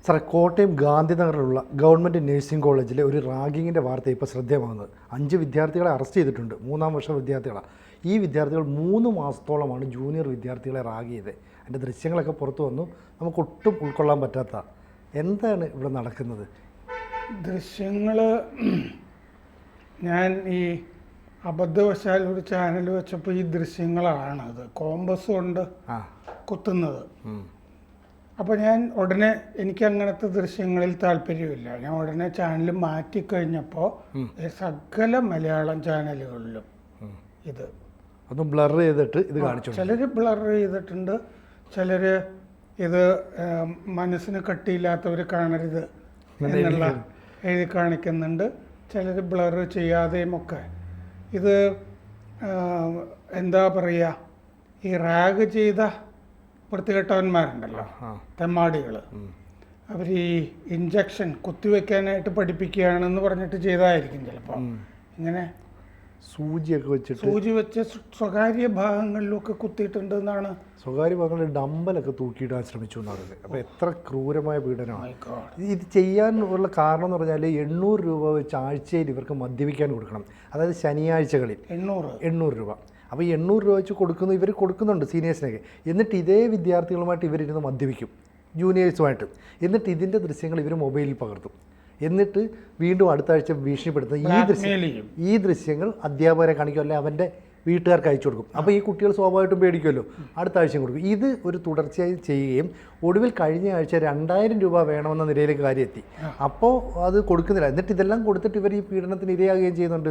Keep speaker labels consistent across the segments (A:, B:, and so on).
A: സാറേ, Kottayam ഗാന്ധിനഗറിലുള്ള government nursing കോളേജിലെ ഒരു റാഗിങ്ങിൻ്റെ വാർത്ത ഇപ്പോൾ ശ്രദ്ധേയമാകുന്നത്. 5 വിദ്യാർത്ഥികളെ അറസ്റ്റ് ചെയ്തിട്ടുണ്ട്. 3-ാം വർഷ വിദ്യാർത്ഥികളാണ്. ഈ വിദ്യാർത്ഥികൾ 3 മാസത്തോളമാണ് ജൂനിയർ വിദ്യാർത്ഥികളെ റാഗ് ചെയ്തത്. അതിൻ്റെ ദൃശ്യങ്ങളൊക്കെ പുറത്തു വന്നു. നമുക്കൊട്ടും ഉൾക്കൊള്ളാൻ പറ്റാത്ത എന്താണ് ഇവിടെ നടക്കുന്നത്?
B: ദൃശ്യങ്ങൾ ഞാൻ ഈ അബദ്ധവശാൽ ഒരു ചാനൽ വെച്ചപ്പോൾ ഈ ദൃശ്യങ്ങളാണ് അത് കോമ്പസ് കൊണ്ട് കുത്തുന്നത്. അപ്പോൾ ഞാൻ ഉടനെ എനിക്ക് അങ്ങനത്തെ ദൃശ്യങ്ങളിൽ താല്പര്യമില്ല. ഞാൻ ഉടനെ ചാനൽ മാറ്റിക്കഴിഞ്ഞപ്പോൾ സകല മലയാളം ചാനലുകളിലും ഇത്
A: അതും ബ്ലർ ചെയ്തിട്ട് ഇത് കാണിച്ചു.
B: ചിലർ ബ്ലർ ചെയ്തിട്ടുണ്ട്, ചിലർ ഇത് മനസ്സിന് കട്ടിയില്ലാത്തവർ കാണരുത് എന്നുള്ള എഴുതി കാണിക്കുന്നുണ്ട്, ചിലർ ബ്ലർ ചെയ്യാതെയും ഒക്കെ. ഇത് എന്താ പറയുക, ഈ റാഗ് ചെയ്ത വൃത്തികെട്ടവന്മാരുണ്ടല്ലോ, തെമ്മാടികൾ, അവർ ഈ ഇഞ്ചക്ഷൻ കുത്തിവെക്കാനായിട്ട് പഠിപ്പിക്കുകയാണെന്ന് പറഞ്ഞിട്ട് ചെയ്തതായിരിക്കും ചിലപ്പോൾ. ഇങ്ങനെ സൂചി വെച്ച് സ്വകാര്യ ഭാഗങ്ങളിലൊക്കെ കുത്തിയിട്ടുണ്ട് എന്നാണ്.
A: സ്വകാര്യ ഭാഗങ്ങളിൽ ഡമ്പലൊക്കെ തൂക്കിയിടാൻ ശ്രമിച്ചു എന്ന് പറയുന്നത്. അപ്പോൾ എത്ര ക്രൂരമായ പീഡനമാണ് ഇത് ചെയ്യാനുള്ള കാരണം എന്ന് പറഞ്ഞാൽ 800 രൂപ വെച്ച് ആഴ്ചയിൽ ഇവർക്ക് മദ്യപിക്കാൻ കൊടുക്കണം. അതായത് ശനിയാഴ്ചകളിൽ 800 രൂപ. അപ്പോൾ ഈ 800 രൂപ വെച്ച് കൊടുക്കുന്നു, ഇവർ കൊടുക്കുന്നുണ്ട് സീനിയേഴ്സിനൊക്കെ. എന്നിട്ട് ഇതേ വിദ്യാർത്ഥികളുമായിട്ട് ഇവരിരുന്ന് മദ്യപിക്കും, ജൂനിയേഴ്സുമായിട്ട്. എന്നിട്ട് ഇതിൻ്റെ ദൃശ്യങ്ങൾ ഇവർ മൊബൈലിൽ പകർത്തും. എന്നിട്ട് വീണ്ടും അടുത്ത ആഴ്ച ഭീഷണിപ്പെടുത്തുന്ന ഈ ദൃശ്യങ്ങൾ അധ്യാപകരെ കാണിക്കും, അല്ലെ അവൻ്റെ വീട്ടുകാർക്ക് അയച്ചു കൊടുക്കും. അപ്പോൾ ഈ കുട്ടികൾ സ്വാഭാവികമായിട്ടും പേടിക്കുമല്ലോ, അടുത്ത ആഴ്ചയും കൊടുക്കും. ഇത് ഒരു തുടർച്ചയായി ചെയ്യുകയും ഒടുവിൽ കഴിഞ്ഞ ആഴ്ച 2000 രൂപ വേണമെന്ന നിലയിലേക്ക് കാര്യം എത്തി. അപ്പോൾ അത് കൊടുക്കുന്നില്ല. എന്നിട്ട് ഇതെല്ലാം കൊടുത്തിട്ട് ഇവർ ഈ പീഡനത്തിന് ഇരയാകുകയും ചെയ്യുന്നുണ്ട്.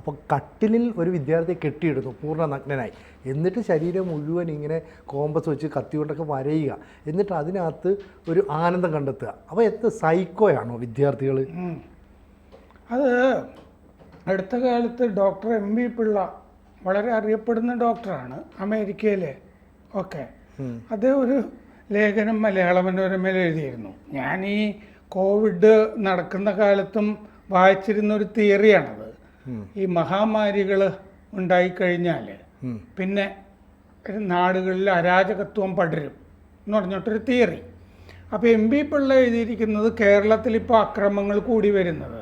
A: അപ്പോൾ കട്ടിലിൽ ഒരു വിദ്യാർത്ഥിയെ കെട്ടിയിടുന്നു പൂർണ്ണ നഗ്നനായി. എന്നിട്ട് ശരീരം മുഴുവൻ ഇങ്ങനെ കോമ്പസ് വെച്ച് കത്തി കൊണ്ടൊക്കെ വരയുക. എന്നിട്ട് അതിനകത്ത് ഒരു ആനന്ദം കണ്ടെത്തുക. അപ്പോൾ എത്ര സൈക്കോയാണോ വിദ്യാർത്ഥികൾ?
B: അത് അടുത്ത കാലത്ത് ഡോക്ടർ MV പിള്ള, വളരെ അറിയപ്പെടുന്ന ഡോക്ടറാണ് അമേരിക്കയിലെ ഒക്കെ, അദ്ദേഹം ഒരു ലേഖനം മലയാള മനോരമയിൽ എഴുതിയിരുന്നു. ഞാൻ ഈ കോവിഡ് നടക്കുന്ന കാലത്തും വായിച്ചിരുന്ന ഒരു തിയറിയാണത്. ഈ മഹാമാരികൾ ഉണ്ടായിക്കഴിഞ്ഞാൽ പിന്നെ നാടുകളിൽ അരാജകത്വം പടരും എന്ന് പറഞ്ഞിട്ടൊരു തിയറി. അപ്പോൾ MV പിള്ള എഴുതിയിരിക്കുന്നത് കേരളത്തിൽ ഇപ്പോൾ അക്രമങ്ങൾ കൂടി വരുന്നത്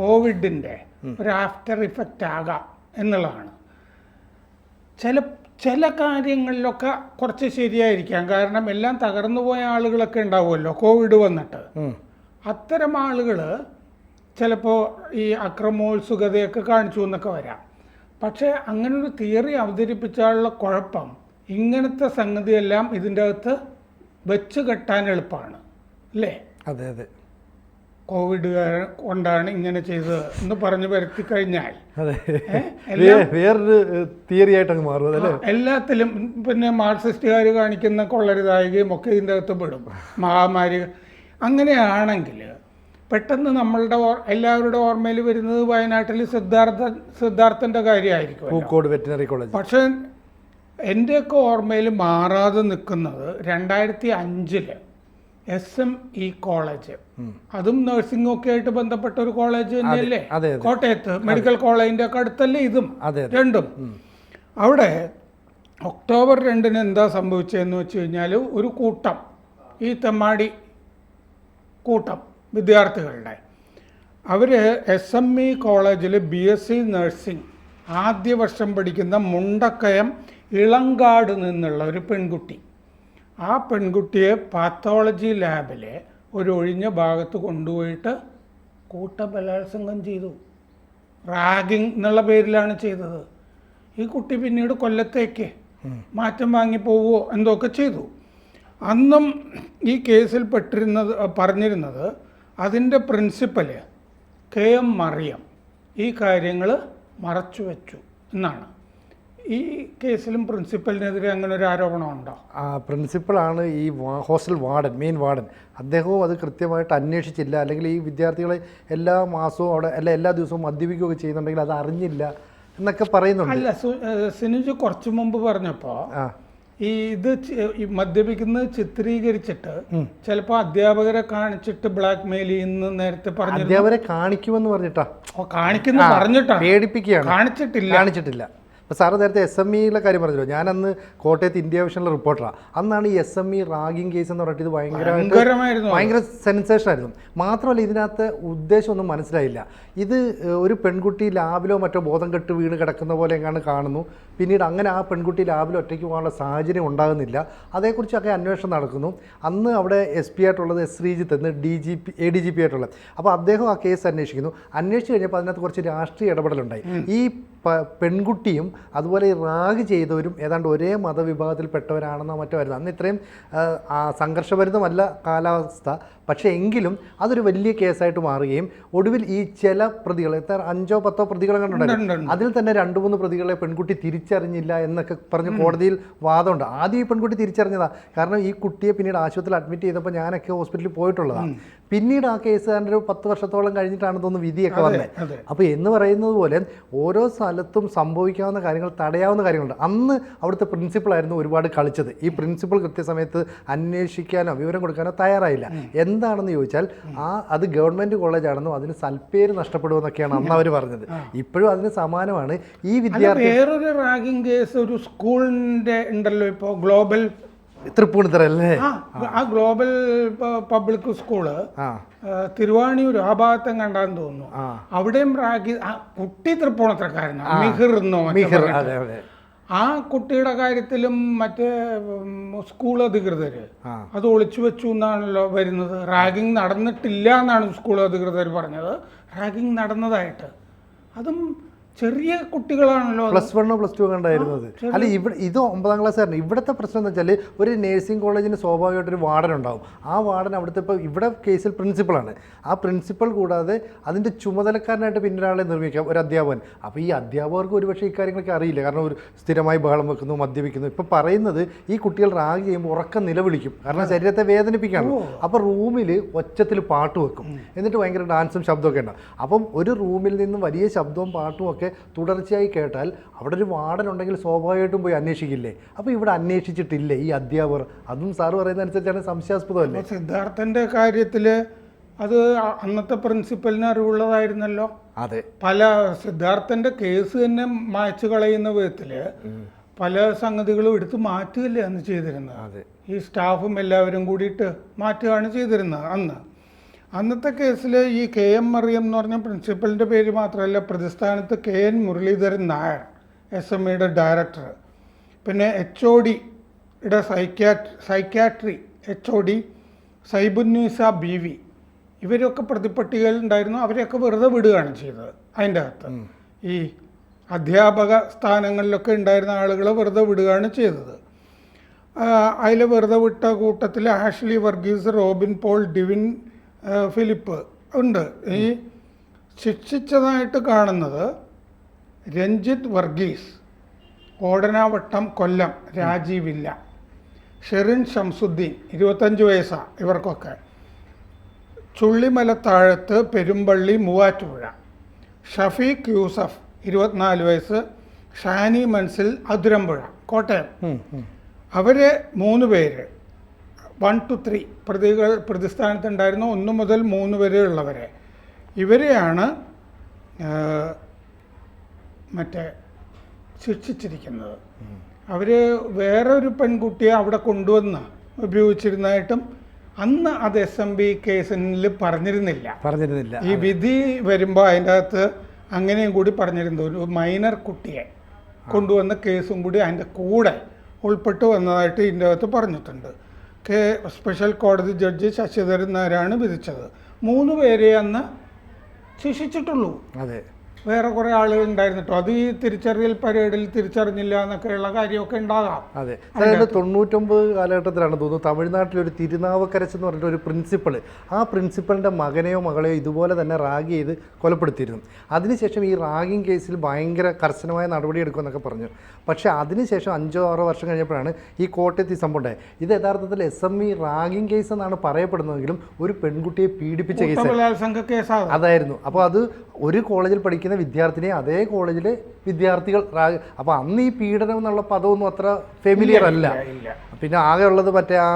B: കോവിഡിൻ്റെ ഒരു ആഫ്റ്റർ ഇഫക്റ്റ് ആകാം എന്നുള്ളതാണ്. ചില കാര്യങ്ങളിലൊക്കെ കുറച്ച് ശരിയായിരിക്കാം, കാരണം എല്ലാം തകർന്നു പോയ ആളുകളൊക്കെ ഉണ്ടാവുമല്ലോ കോവിഡ് വന്നിട്ട്. അത്തരം ആളുകൾ ചിലപ്പോൾ ഈ അക്രമോത്സുകതയൊക്കെ കാണിച്ചു എന്നൊക്കെ വരാം. പക്ഷേ അങ്ങനൊരു തിയറി അവതരിപ്പിച്ചാലുള്ള കുഴപ്പം, ഇങ്ങനത്തെ സംഗതിയെല്ലാം ഇതിൻ്റെ അകത്ത് വെച്ച് കെട്ടാൻ എളുപ്പമാണ് അല്ലേ?
A: അതെ അതെ,
B: കോവിഡ് കൊണ്ടാണ് ഇങ്ങനെ ചെയ്തത് എന്ന് പറഞ്ഞു വരുത്തി കഴിഞ്ഞാൽ
A: വേറൊരു തിയറി ആയിട്ട് മാറും അല്ലേ?
B: എല്ലാത്തിലും പിന്നെ മാർക്സിസ്റ്റുകാർ കാണിക്കുന്ന കൊള്ളരുതായികയും ഒക്കെ ഇതിൻ്റെ അകത്ത് പെടും. മഹാമാരി അങ്ങനെയാണെങ്കിൽ പെട്ടെന്ന് നമ്മളുടെ എല്ലാവരുടെ ഓർമ്മയിൽ വരുന്നത് വയനാട്ടിൽ സിദ്ധാർത്ഥൻ്റെ കാര്യമായിരിക്കും,
A: പൂക്കോട് വെറ്റിനറി കോളേജ്.
B: പക്ഷെ എൻ്റെയൊക്കെ ഓർമ്മയിൽ മാറാതെ നിൽക്കുന്നത് 2005 SME കോളേജ്, അതും നഴ്സിംഗും ഒക്കെ ആയിട്ട് ബന്ധപ്പെട്ട ഒരു കോളേജ് തന്നെയല്ലേ, കോട്ടയത്ത് മെഡിക്കൽ കോളേജിൻ്റെ ഒക്കെ അടുത്തല്ലേ ഇതും രണ്ടും. അവിടെ ഒക്ടോബർ 2 എന്താ സംഭവിച്ചതെന്ന് വെച്ച് കഴിഞ്ഞാൽ ഒരു കൂട്ടം, ഈ തെമ്മാടി കൂട്ടം വിദ്യാർത്ഥികളുടെ, അവർ SME കോളേജിൽ BSc നഴ്സിംഗ് ആദ്യ വർഷം പഠിക്കുന്ന മുണ്ടക്കയം ഇളങ്കാട് നിന്നുള്ള ഒരു പെൺകുട്ടി, ആ പെൺകുട്ടിയെ പാത്തോളജി ലാബിലെ ഒരു ഒഴിഞ്ഞ ഭാഗത്ത് കൊണ്ടുപോയിട്ട് കൂട്ടബലാത്സംഗം ചെയ്തു. റാഗിങ് എന്നുള്ള പേരിലാണ് ചെയ്തത്. ഈ കുട്ടി പിന്നീട് കൊല്ലത്തേക്ക് മാറ്റം വാങ്ങി പോവുകയോ എന്തൊക്കെ ചെയ്തു. അന്നും ഈ കേസിൽ പറഞ്ഞിരുന്നത് അതിൻ്റെ പ്രിൻസിപ്പൽ KM മറിയം ഈ കാര്യങ്ങൾ മറച്ചു വെച്ചു എന്നാണ്. ഈ കേസിലും പ്രിൻസിപ്പലിനെതിരെ അങ്ങനെ ഒരു ആരോപണമുണ്ടോ?
A: പ്രിൻസിപ്പളാണ് ഈ ഹോസ്റ്റൽ വാർഡൻ, മെയിൻ വാർഡൻ. അദ്ദേഹവും അത് കൃത്യമായിട്ട് അന്വേഷിച്ചില്ല, അല്ലെങ്കിൽ ഈ വിദ്യാർത്ഥികളെ എല്ലാ മാസവും അവിടെ എല്ലാ ദിവസവും മദ്യപിക്കുകയൊക്കെ ചെയ്യുന്നുണ്ടെങ്കിൽ അത് അറിഞ്ഞില്ല എന്നൊക്കെ പറയുന്നുണ്ട്.
B: അല്ല, സിനുജ് കുറച്ചു മുമ്പ് പറഞ്ഞപ്പോൾ ഇത് മദ്യപിക്കുന്നത് ചിത്രീകരിച്ചിട്ട് ചിലപ്പോൾ അധ്യാപകരെ കാണിച്ചിട്ട് ബ്ലാക്ക് മെയിൽ ചെയ്യുന്ന നേരത്തെ പറഞ്ഞു.
A: അധ്യാപകരെ കാണിക്കുമെന്ന് പറഞ്ഞിട്ടാ
B: കാണിക്കുന്ന പറഞ്ഞിട്ടാ
A: പേടിപ്പിക്കുകയാണ്.
B: കാണിച്ചിട്ടില്ല.
A: അപ്പോൾ സാറ് നേരത്തെ SME കാര്യം പറഞ്ഞല്ലോ, ഞാനന്ന് കോട്ടയത്ത് ഇന്ത്യ വിഷനിലെ റിപ്പോർട്ടറാണ്. അന്നാണ് ഈ SME റാഗിങ് കേസ് എന്ന് പറഞ്ഞിട്ട് ഇത് ഭയങ്കര സെൻസേഷൻ ആയിരുന്നു. മാത്രമല്ല ഇതിനകത്ത് ഉദ്ദേശമൊന്നും മനസ്സിലായില്ല. ഇത് ഒരു പെൺകുട്ടി ലാബിലോ മറ്റോ ബോധം കെട്ട് വീണ് കിടക്കുന്ന പോലെ എങ്ങാണ്ട് കാണുന്നു. പിന്നീട് അങ്ങനെ ആ പെൺകുട്ടി ലാബിൽ ഒറ്റയ്ക്ക് പോകാനുള്ള സാഹചര്യം ഉണ്ടാകുന്നില്ല. അതേക്കുറിച്ചൊക്കെ അന്വേഷണം നടക്കുന്നു. അന്ന് അവിടെ SP ആയിട്ടുള്ളത് ശ്രീജിത്ത് എന്ന് ADGP ആയിട്ടുള്ളത്. അപ്പോൾ അദ്ദേഹം ആ കേസ് അന്വേഷിക്കുന്നു. അന്വേഷിച്ച് കഴിഞ്ഞപ്പോൾ അതിനകത്ത് കുറച്ച് രാഷ്ട്രീയ ഇടപെടലുണ്ടായി. ഈ പെൺകുട്ടിയും അതുപോലെ ഈ റാഗ് ചെയ്തവരും ഏതാണ്ട് ഒരേ മതവിഭാഗത്തിൽപ്പെട്ടവരാണെന്നോ മറ്റോ ആയിരുന്നു. അന്ന് ഇത്രയും സംഘർഷഭരിതമല്ല കാലാവസ്ഥ. പക്ഷേ എങ്കിലും അതൊരു വലിയ കേസായിട്ട് മാറുകയും ഒടുവിൽ ഈ ചില പ്രതികൾ, 5-10 പ്രതികളെ കണ്ടുണ്ടായിരുന്നു. അതിൽ തന്നെ 2-3 പ്രതികളെ പെൺകുട്ടി തിരിച്ചറിഞ്ഞില്ല എന്നൊക്കെ പറഞ്ഞ് കോടതിയിൽ വാദമുണ്ട്. ആദ്യം ഈ പെൺകുട്ടി തിരിച്ചറിഞ്ഞതാണ്. കാരണം ഈ കുട്ടിയെ പിന്നീട് ആശുപത്രിയിൽ അഡ്മിറ്റ് ചെയ്തപ്പോൾ ഞാനൊക്കെ ഹോസ്പിറ്റലിൽ പോയിട്ടുള്ളതാണ്. പിന്നീട് ആ കേസുകാരൻ്റെ ഒരു 10 വർഷത്തോളം കഴിഞ്ഞിട്ടാണ് തോന്നുന്നു വിധിയൊക്കെ വന്നത്. അപ്പോൾ എന്ന് പറയുന്നത് പോലെ ഓരോ സ്ഥലത്തും സംഭവിക്കാവുന്ന കാര്യങ്ങൾ, തടയാവുന്ന കാര്യങ്ങളുണ്ട്. അന്ന് അവിടുത്തെ പ്രിൻസിപ്പളായിരുന്നു ഒരുപാട് കളിച്ചത്. ഈ പ്രിൻസിപ്പൾ കൃത്യസമയത്ത് അന്വേഷിക്കാനോ വിവരം കൊടുക്കാനോ തയ്യാറായില്ല. എന്താണെന്ന് ചോദിച്ചാൽ അത് ഗവൺമെൻറ് കോളേജാണെന്നും അതിന് സൽപ്പേര് നഷ്ടപ്പെടുമെന്നൊക്കെയാണ് അന്ന് അവർ പറഞ്ഞത്. ഇപ്പോഴും അതിന് സമാനമാണ്. ഈ വിദ്യാർത്ഥി
B: വേറൊരു റാഗിംഗ് കേസ് ഒരു സ്കൂളിൻ്റെ ഉണ്ടല്ലോ ഇപ്പോൾ, ഗ്ലോബൽ
A: തൃപ്പൂണിത്തറ അല്ലേ?
B: ആ ഗ്ലോബൽ പബ്ലിക് സ്കൂള് തിരുവാണിയൂർ ആ ഭാഗത്തും കണ്ടാന്ന് തോന്നുന്നു. അവിടെയും റാഗി, കുട്ടി തൃപ്പൂണിത്തറക്കാരനാണ്, മിഹിർ എന്നോ ആ കുട്ടിയുടെ കാര്യത്തിലും മറ്റേ സ്കൂൾ അധികൃതർ അത് ഒളിച്ചു വെച്ചു എന്നാണല്ലോ വരുന്നത്. റാഗിങ് നടന്നിട്ടില്ല എന്നാണ് സ്കൂൾ അധികൃതർ പറഞ്ഞത്, റാഗിങ് നടന്നതായിട്ട്. അതും ചെറിയ കുട്ടികളാണല്ലോ,
A: +1 +2 കണ്ടായിരുന്നത്. അല്ല ഇത് 9ാം ക്ലാസ്സുകാരന്. ഇവിടുത്തെ പ്രശ്നം എന്ന് വെച്ചാൽ ഒരു നഴ്സിംഗ് കോളേജിന് സ്വാഭാവികമായിട്ടൊരു വാർഡൻ ഉണ്ടാവും. ആ വാർഡൻ അവിടുത്തെ ഇപ്പോൾ ഇവിടെ കേസിൽ പ്രിൻസിപ്പളാണ്. ആ പ്രിൻസിപ്പൾ കൂടാതെ അതിൻ്റെ ചുമതലക്കാരനായിട്ട് പിന്നെ ഒരാളെ നിർമ്മിക്കാം, ഒരു അധ്യാപകൻ. അപ്പോൾ ഈ അധ്യാപകർക്ക് ഒരുപക്ഷെ ഇക്കാര്യങ്ങളൊക്കെ അറിയില്ല. കാരണം ഒരു സ്ഥിരമായി ബഹളം വെക്കുന്നു, മദ്യപിക്കുന്നു. ഇപ്പോൾ പറയുന്നത് ഈ കുട്ടികൾ റാഗ് ചെയ്യുമ്പോൾ ഉറക്കം നിലവിളിക്കും, കാരണം ശരീരത്തെ വേദനിപ്പിക്കാണ്. അപ്പോൾ റൂമിൽ ഒച്ചത്തിൽ പാട്ട് വെക്കും, എന്നിട്ട് ഭയങ്കര ഡാൻസും ശബ്ദമൊക്കെ ഉണ്ടാവും. അപ്പം ഒരു റൂമിൽ നിന്നും വലിയ ശബ്ദവും പാട്ടും ഒക്കെ തുടർച്ചയായി കേട്ടാൽ അവിടെ ഒരു വാർഡൻ ഉണ്ടെങ്കിൽ സ്വാഭാവികമായിട്ടും പോയി അന്വേഷിക്കില്ലേ? അപ്പോൾ ഇവിടെ അന്വേഷിച്ചിട്ടില്ലേ ഈ അധ്യാപകർ? അതും സാറ് പറയുന്നതനുസരിച്ചാണ് സംശയാസ്പദമല്ലേ?
B: സിദ്ധാർത്ഥൻ്റെ കാര്യത്തിൽ അത് അന്നത്തെ പ്രിൻസിപ്പലിന് അറിവുള്ളതായിരുന്നല്ലോ.
A: അതെ,
B: പല സിദ്ധാർത്ഥൻ്റെ കേസ് തന്നെ മായ്ച്ചു കളയുന്ന വിധത്തിൽ പല സംഗതികളും എടുത്ത് മാറ്റുകയല്ലേ അന്ന് ചെയ്തിരുന്നത്. ഈ സ്റ്റാഫും എല്ലാവരും കൂടിയിട്ട് മാറ്റുകയാണ് ചെയ്തിരുന്നത് അന്ന്. അന്നത്തെ കേസിൽ ഈ KM മറിയം എന്ന് പറഞ്ഞ പ്രിൻസിപ്പലിൻ്റെ പേര് മാത്രമല്ല, പ്രതിസ്ഥാനത്ത് KN മുരളീധരൻ നായർ, SMEയുടെ ഡയറക്ടർ, പിന്നെ HODയുടെ സൈക്യാട്രി HOD സൈബുന്നീസ BV, ഇവരൊക്കെ പ്രതിപട്ടികയിൽ ഉണ്ടായിരുന്നു. അവരെയൊക്കെ വെറുതെ വിടുകയാണ് ചെയ്തത്. അതിൻ്റെ അകത്ത് ഈ അധ്യാപക സ്ഥാനങ്ങളിലൊക്കെ ഉണ്ടായിരുന്ന ആളുകളെ വെറുതെ വിടുകയാണ് ചെയ്തത്. അതിൽ വെറുതെ വിട്ട കൂട്ടത്തിൽ Ashley Varghese, Robin Paul, Divin Philip ഉണ്ട്. ഈ ശിക്ഷിച്ചതായിട്ട് കാണുന്നത് രഞ്ജിത്ത് വർഗീസ്, ഓടനാവട്ടം കൊല്ലം, രാജീവില്ല, ഷെറിൻ ഷംസുദ്ദീൻ 25 വയസ്സാണ് ഇവർക്കൊക്കെ, ചുള്ളിമലത്താഴത്ത്, പെരുമ്പള്ളി, മൂവാറ്റുപുഴ, ഷഫീഖ് യൂസഫ് 24 വയസ്സ്, ഷാനി മൻസിൽ, അതിരമ്പുഴ, കോട്ടയം. അവർ 3 പേര് 1 to 3 പ്രതികൾ പ്രതിസ്ഥാനത്തുണ്ടായിരുന്നു. 1 മുതൽ 3 വരെ ഉള്ളവരെ ഇവരെയാണ് മറ്റേ ശിക്ഷിച്ചിരിക്കുന്നത്. അവർ വേറൊരു പെൺകുട്ടിയെ അവിടെ കൊണ്ടുവന്ന് ഉപയോഗിച്ചിരുന്നതായിട്ടും അന്ന് അത് SMB കേസിൽ പറഞ്ഞിരുന്നില്ല. ഈ വിധി വരുമ്പോൾ അതിൻ്റെ അകത്ത് അങ്ങനെയും കൂടി പറഞ്ഞിരുന്നു. ഒരു മൈനർ കുട്ടിയെ കൊണ്ടുവന്ന കേസും കൂടി അതിൻ്റെ കൂടെ ഉൾപ്പെട്ടു വന്നതായിട്ട് ഇതിൻ്റെ അകത്ത് പറഞ്ഞിട്ടുണ്ട്. സ്പെഷ്യൽ കോടതി ജഡ്ജി ശശിധരൻ നായരാണ് വിധിച്ചത്. 3 പേരെ അന്ന് ശിക്ഷിച്ചിട്ടുള്ളൂ.
A: അതെ,
B: വേറെ കുറേ ആളുകൾ ഉണ്ടായിരുന്നു കേട്ടോ. അത് ഈ തിരിച്ചറിയൽ പരേഡിൽ തിരിച്ചറിഞ്ഞില്ല എന്നൊക്കെയുള്ള കാര്യമൊക്കെ ഉണ്ടാകാം.
A: അതെ, അതായത് 99 കാലഘട്ടത്തിലാണ് തോന്നുന്നു തമിഴ്നാട്ടിലൊരു തിരുനാവക്കരച്ച് എന്ന് പറഞ്ഞിട്ട് ഒരു പ്രിൻസിപ്പൾ, ആ പ്രിൻസിപ്പളിൻ്റെ മകനെയോ മകളെയോ ഇതുപോലെ തന്നെ റാഗ് ചെയ്ത് കൊലപ്പെടുത്തിയിരുന്നു. അതിനുശേഷം ഈ റാഗിങ് കേസിൽ ഭയങ്കര കർശനമായ നടപടിയെടുക്കുമെന്നൊക്കെ പറഞ്ഞു. പക്ഷേ അതിനുശേഷം 5-6 വർഷം കഴിഞ്ഞപ്പോഴാണ് ഈ കോട്ടയത്ത് ഈ സംഭവം ഉണ്ടായത്. ഇത് യഥാർത്ഥത്തിൽ SME റാഗിങ് കേസ് എന്നാണ് പറയപ്പെടുന്നതെങ്കിലും ഒരു പെൺകുട്ടിയെ പീഡിപ്പിച്ച കേസ്
B: അതായിരുന്നു.
A: അപ്പോൾ അത് ഒരു കോളേജിൽ പഠിക്കുന്ന പഠിക്കുന്ന വിദ്യാർത്ഥിനിയെ അതേ കോളേജിലെ വിദ്യാർത്ഥികൾ അപ്പോൾ അന്ന് ഈ പീഡനം എന്നുള്ള പദമൊന്നും അത്ര ഫെമിലിയർ അല്ല. പിന്നെ ആകെ ഉള്ളത് മറ്റേ ആ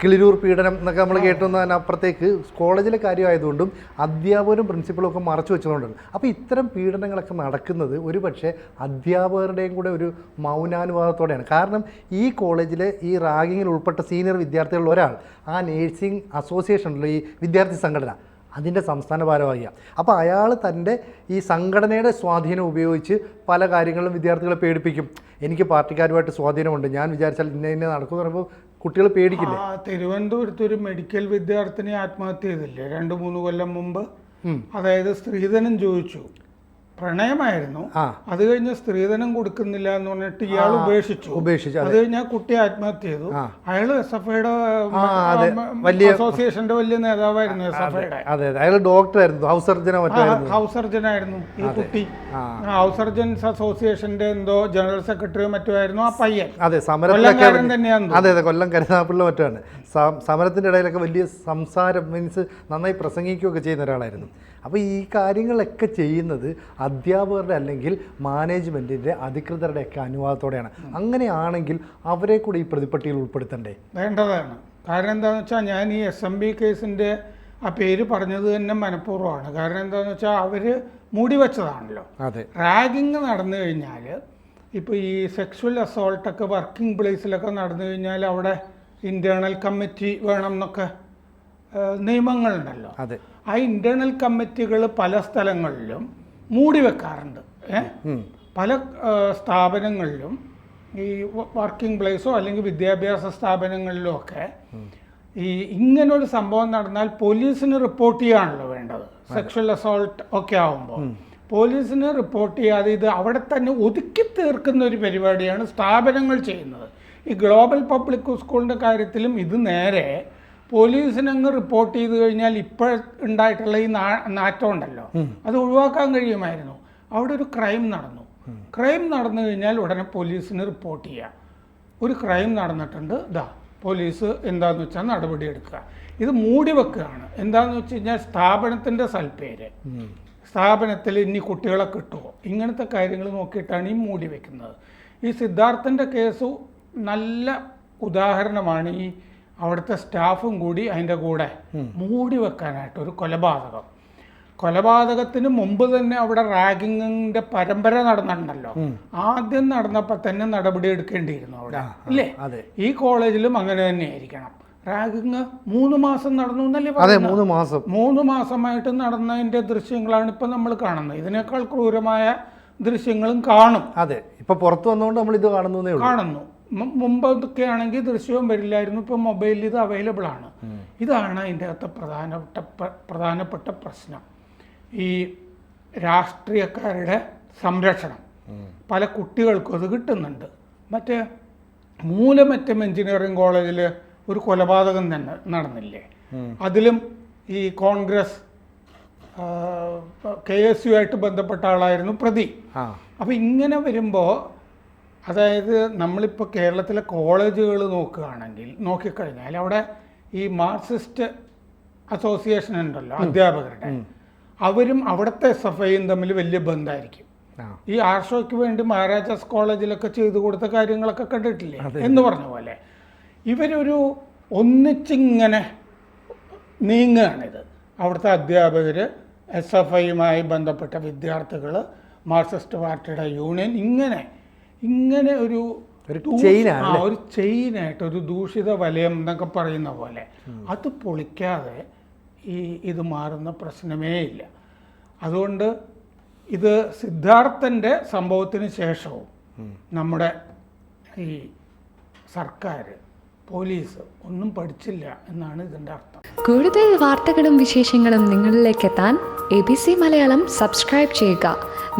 A: കിളിരൂർ പീഡനം എന്നൊക്കെ നമ്മൾ കേട്ടുന്നതിനപ്പുറത്തേക്ക് കോളേജിലെ കാര്യമായതുകൊണ്ടും അധ്യാപകരും പ്രിൻസിപ്പളും ഒക്കെ മറച്ചു വെച്ചതുകൊണ്ടാണ്. അപ്പോൾ ഇത്തരം പീഡനങ്ങളൊക്കെ നടക്കുന്നത് ഒരു പക്ഷേ അധ്യാപകരുടെയും കൂടെ ഒരു മൗനാനുവാദത്തോടെയാണ്. കാരണം ഈ കോളേജിലെ ഈ റാഗിങ്ങിൽ ഉൾപ്പെട്ട സീനിയർ വിദ്യാർത്ഥികളിൽ ഒരാൾ ആ നേഴ്സിംഗ് അസോസിയേഷനിലുള്ള ഈ വിദ്യാർത്ഥി സംഘടന അതിൻ്റെ സംസ്ഥാന ഭാരവാഹിയാണ്. അപ്പോൾ അയാൾ തൻ്റെ ഈ സംഘടനയുടെ സ്വാധീനം ഉപയോഗിച്ച് പല കാര്യങ്ങളിലും വിദ്യാർത്ഥികളെ പേടിപ്പിക്കും. എനിക്ക് പാർട്ടിക്കാരുമായിട്ട് സ്വാധീനമുണ്ട്, ഞാൻ വിചാരിച്ചാൽ ഇന്ന നടക്കുമെന്ന് പറയുമ്പോൾ കുട്ടികൾ പേടിക്കില്ലേ?
B: തിരുവനന്തപുരത്ത് ഒരു മെഡിക്കൽ വിദ്യാർത്ഥിനി ആത്മഹത്യ ചെയ്തില്ലേ 2-3 കൊല്ലം മുമ്പ്? അതായത് സ്ത്രീധനം ചോദിച്ചു, പ്രണയമായിരുന്നു. അത് കഴിഞ്ഞ് സ്ത്രീധനം കൊടുക്കുന്നില്ല എന്ന് പറഞ്ഞിട്ട് ഇയാൾ ഉപേക്ഷിച്ചു. അത് കഴിഞ്ഞാൽ കുട്ടി ആത്മഹത്യ ചെയ്തു. അയാൾ SFIയുടെ അസോസിയേഷന്റെ വലിയ നേതാവായിരുന്നു. SFIയുടെ
A: ഡോക്ടറായിരുന്നു, ഹൗസ്
B: സർജനായിരുന്നു ഈ കുട്ടി. ഹൗസ് സർജൻസ് അസോസിയേഷന്റെ എന്തോ ജനറൽ സെക്രട്ടറിയോ മറ്റോ ആയിരുന്നു ആ പയ്യൻ. കൊല്ലംകാരൻ തന്നെയാണ്.
A: അതെ, കൊല്ലം കരുനാഗപ്പള്ളി മറ്റാണ്. സമരത്തിന്റെ ഇടയിലൊക്കെ വലിയ സംസാരം മീൻസ് നന്നായി പ്രസംഗിക്കുകയൊക്കെ ചെയ്യുന്ന ഒരാളായിരുന്നു. അപ്പോൾ ഈ കാര്യങ്ങളൊക്കെ ചെയ്യുന്നത് അധ്യാപകരുടെ അല്ലെങ്കിൽ മാനേജ്മെൻറ്റിൻ്റെ അധികൃതരുടെയൊക്കെ അനുവാദത്തോടെയാണ്. അങ്ങനെയാണെങ്കിൽ അവരെ കൂടി ഈ പ്രതിപട്ടികയിൽ ഉൾപ്പെടുത്തണ്ടേ?
B: വേണ്ടതാണ്. കാരണം എന്താണെന്ന് വെച്ചാൽ ഞാൻ ഈ SMB കേസിൻ്റെ ആ പേര് പറഞ്ഞത് തന്നെ മനഃപൂർവ്വമാണ്. കാരണം എന്താണെന്ന് വെച്ചാൽ അവർ മൂടി വെച്ചതാണല്ലോ.
A: അതെ,
B: റാഗിങ് നടന്നു കഴിഞ്ഞാൽ ഇപ്പോൾ ഈ സെക്ഷുവൽ അസോൾട്ടൊക്കെ വർക്കിംഗ് പ്ലേസിലൊക്കെ നടന്നു കഴിഞ്ഞാൽ അവിടെ ഇൻറ്റേർണൽ കമ്മിറ്റി വേണം എന്നൊക്കെ നിയമങ്ങളുണ്ടല്ലോ.
A: അതെ,
B: ആ ഇൻറ്റേർണൽ കമ്മിറ്റികൾ പല സ്ഥലങ്ങളിലും മൂടി വെക്കാറുണ്ട്. പല സ്ഥാപനങ്ങളിലും ഈ വർക്കിംഗ് പ്ലേസോ അല്ലെങ്കിൽ വിദ്യാഭ്യാസ സ്ഥാപനങ്ങളിലോ ഒക്കെ ഈ ഇങ്ങനൊരു സംഭവം നടന്നാൽ പോലീസിന് റിപ്പോർട്ട് ചെയ്യാണല്ലോ വേണ്ടത്. സെക്ഷൽ അസോൾട്ട് ഒക്കെ ആകുമ്പോൾ പോലീസിന് റിപ്പോർട്ട് ചെയ്യാതെ ഇത് അവിടെ തന്നെ ഒതുക്കി തീർക്കുന്ന ഒരു പരിപാടിയാണ് സ്ഥാപനങ്ങൾ ചെയ്യുന്നത്. ഈ ഗ്ലോബൽ പബ്ലിക് സ്കൂളിൻ്റെ കാര്യത്തിലും ഇത് നേരെ പോലീസിനങ്ങ് റിപ്പോർട്ട് ചെയ്ത് കഴിഞ്ഞാൽ ഇപ്പോൾ ഉണ്ടായിട്ടുള്ള ഈ നാറ്റം ഉണ്ടല്ലോ അത് ഒഴിവാക്കാൻ കഴിയുമായിരുന്നു. അവിടെ ഒരു ക്രൈം നടന്നു കഴിഞ്ഞാൽ ഉടനെ പോലീസിന് റിപ്പോർട്ട് ചെയ്യുക. ഒരു ക്രൈം നടന്നിട്ടുണ്ട്, പോലീസ് എന്താണെന്ന് വെച്ചാൽ നടപടിയെടുക്കുക. ഇത് മൂടി വെക്കുകയാണ്. എന്താണെന്ന് വെച്ച് കഴിഞ്ഞാൽ സ്ഥാപനത്തിൻ്റെ സൽപ്പേര്, സ്ഥാപനത്തിൽ ഇനി കുട്ടികളെ കിട്ടുമോ, ഇങ്ങനത്തെ കാര്യങ്ങൾ നോക്കിയിട്ടാണ് ഈ മൂടി വെക്കുന്നത്. ഈ സിദ്ധാർത്ഥൻ്റെ കേസ് നല്ല ഉദാഹരണമാണ്. ഈ അവിടുത്തെ സ്റ്റാഫും കൂടി അതിൻ്റെ കൂടെ മൂടി വെക്കാനായിട്ട് ഒരു കൊലപാതകത്തിന് മുമ്പ് തന്നെ അവിടെ റാഗിങ്ങിൻ്റെ പരമ്പര നടന്നിട്ടുണ്ടല്ലോ. ആദ്യം നടന്നപ്പോൾ തന്നെ നടപടി എടുക്കേണ്ടിയിരുന്നു അവിടെ, ഇല്ലേ? ഈ കോളേജിലും അങ്ങനെ തന്നെ ആയിരിക്കണം. റാഗിങ് 3 മാസം നടന്നു എന്നല്ലേ പറയുന്നത്? 3 മാസമായിട്ട് നടന്നതിൻ്റെ ദൃശ്യങ്ങളാണ് ഇപ്പം നമ്മൾ കാണുന്നത്. ഇതിനേക്കാൾ ക്രൂരമായ ദൃശ്യങ്ങളും കാണും.
A: അതെ, ഇപ്പൊ പുറത്തു വന്നുകൊണ്ട് നമ്മൾ ഇത് കാണുന്നു.
B: മുമ്പൊക്കെ ആണെങ്കിൽ ദൃശ്യവും വരില്ലായിരുന്നു. ഇപ്പം മൊബൈലിൽ ഇത് അവൈലബിൾ ആണ്. ഇതാണ് അതിൻ്റെ അകത്ത് പ്രധാനപ്പെട്ട പ്രശ്നം. ഈ രാഷ്ട്രീയക്കാരുടെ സംരക്ഷണം പല കുട്ടികൾക്കും അത് കിട്ടുന്നുണ്ട്. മറ്റേ മൂലമറ്റം എഞ്ചിനീയറിംഗ് കോളേജിൽ ഒരു കൊലപാതകം തന്നെ നടന്നില്ലേ? അതിലും ഈ കോൺഗ്രസ് KSU ആയിട്ട് ബന്ധപ്പെട്ട ആളായിരുന്നു പ്രതി. അപ്പം ഇങ്ങനെ വരുമ്പോൾ, അതായത് നമ്മളിപ്പോൾ കേരളത്തിലെ കോളേജുകൾ നോക്കിക്കഴിഞ്ഞാൽ അവിടെ ഈ മാർക്സിസ്റ്റ് അസോസിയേഷൻ ഉണ്ടല്ലോ അധ്യാപകരുടെ, അവരും അവിടുത്തെ SFIയും തമ്മിൽ വലിയ ബന്ധമായിരിക്കും. ഈ ആർഷോയ്ക്ക് വേണ്ടി മഹാരാജാസ് കോളേജിലൊക്കെ ചെയ്തു കൊടുത്ത കാര്യങ്ങളൊക്കെ കണ്ടിട്ടില്ലേ എന്ന് പറഞ്ഞ പോലെ ഇവരൊരു ഒന്നിച്ചിങ്ങനെ നീങ്ങുകയാണിത്. അവിടുത്തെ അധ്യാപകർ, SFIയുമായി ബന്ധപ്പെട്ട വിദ്യാർത്ഥികൾ, മാർക്സിസ്റ്റ് പാർട്ടിയുടെ യൂണിയൻ, ഇങ്ങനെ ഒരു ചെയിനായിട്ട് ഒരു ദൂഷിത വലയം എന്നൊക്കെ പറയുന്ന പോലെ അത് പൊളിക്കാതെ ഇത് മാറുന്ന പ്രശ്നമേ ഇല്ല. അതുകൊണ്ട് ഇത് സിദ്ധാർത്ഥൻ്റെ സംഭവത്തിന് ശേഷവും നമ്മുടെ ഈ സർക്കാർ, പോലീസ് ഒന്നും പഠിച്ചില്ല എന്നാണ് ഇതിൻ്റെ അർത്ഥം.
C: കൂടുതൽ വാർത്തകളും വിശേഷങ്ങളും നിങ്ങളിലേക്ക് എത്താൻ ABC മലയാളം സബ്സ്ക്രൈബ് ചെയ്യുക,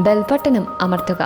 C: ബെൽ ബട്ടണും അമർത്തുക.